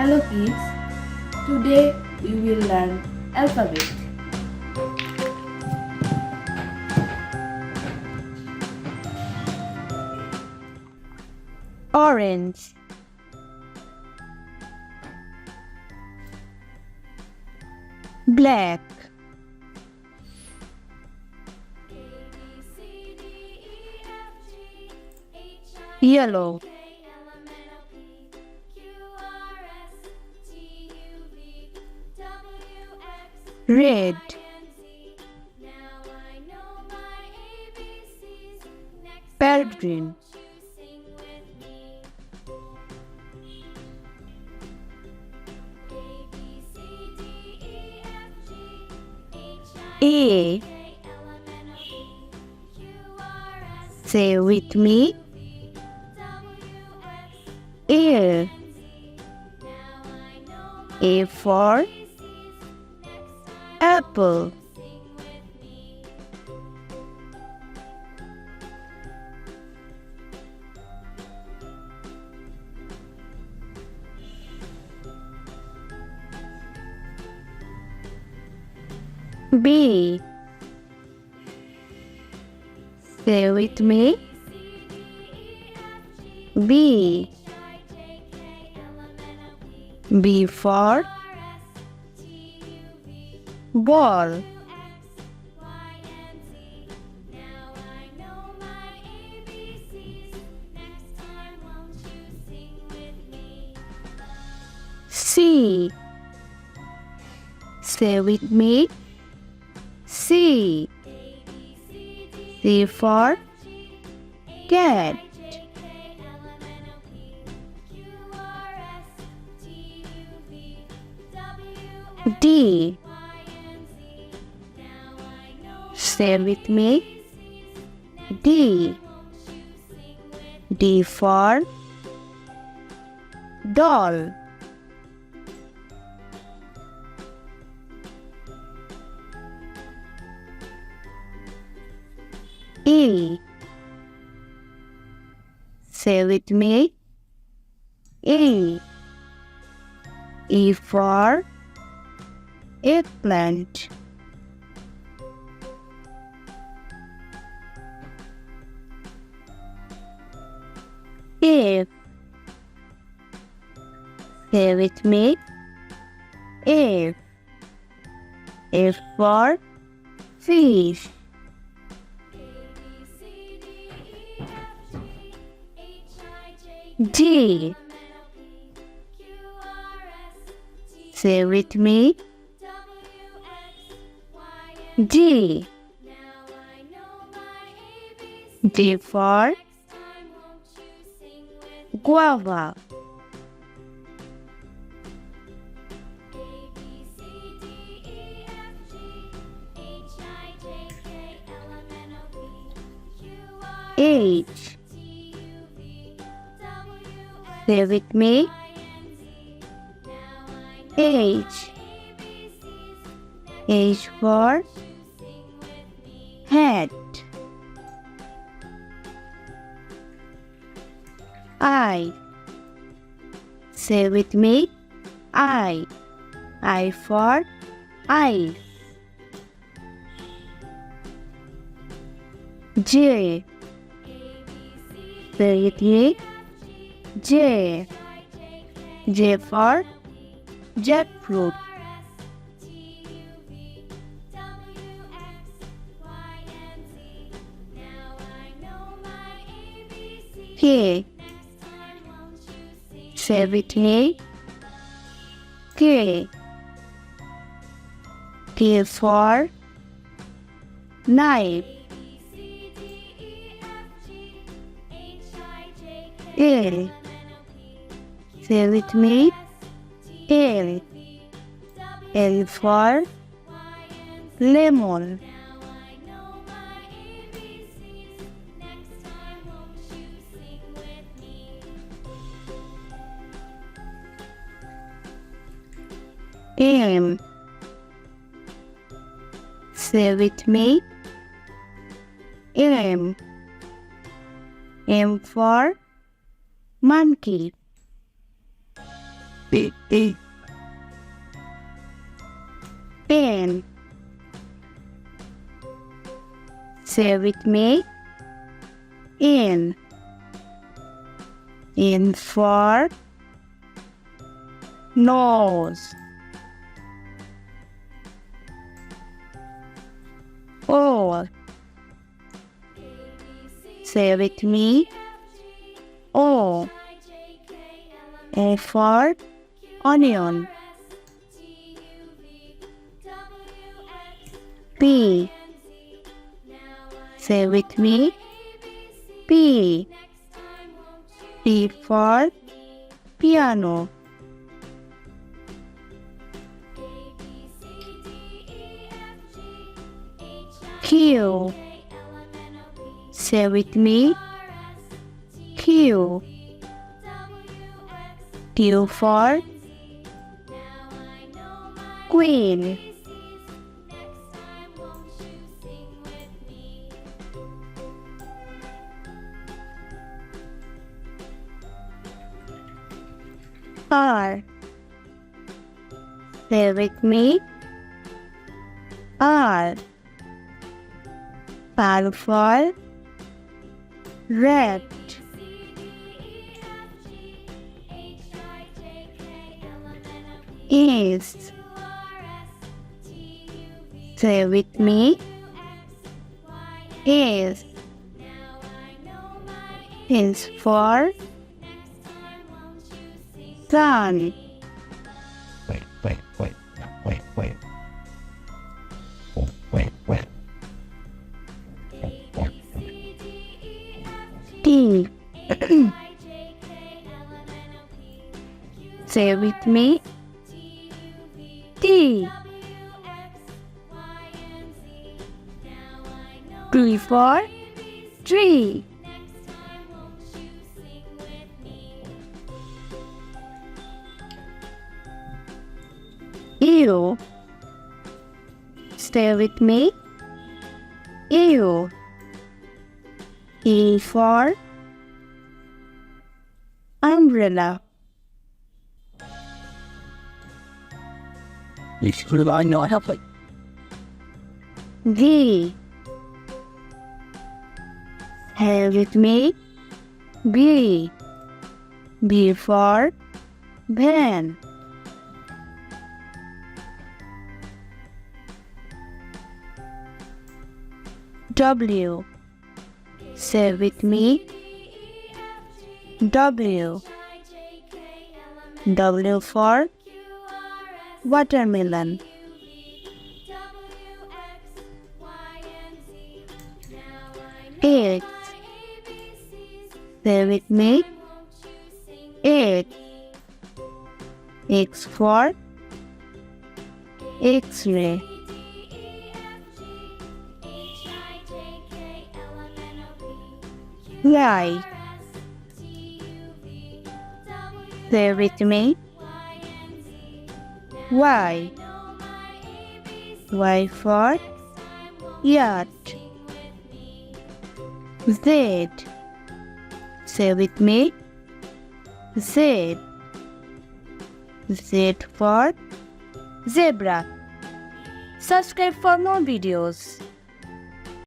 Hello kids, today we will learn alphabet. Orange, black, yellow, red, parrot green, A. Say with me. A. A for apple. B. Say with me. B. B for ball. C. Say with me. C. C for cat. D. Say with me. D. D for doll. E. Say with me. E. E for eggplant. F. Say with me. F. F for fish. G. Say with me. G. G for guava. H. Say with me. H. H for hat. I. Say with me. I. I for ice. J. Say with me. J. J for jackfruit. K. Say with me. K. K for knife. L. Say with me. L. L for lemon. M. Say with me. M. M for monkey. Pen. Say with me. In. In for nose. O. Say with me. O. A for onion. P. Say with me. P. P for piano. Q. Say with me. Q. Q for queen. R. Say with me. R. R for red. Is. Say with me. Is. Is for sun. T. Say with me. T. T for tree. U. Stay with me. U. E for umbrella. I know help it. V. Stay with me. B. B for van. W. Say with me. W. W for watermelon. X. Say with me. X. X for X-ray. Y. Say with me. Y. Y for yacht. Z. Say with me. Z. Z for zebra. Subscribe for more videos.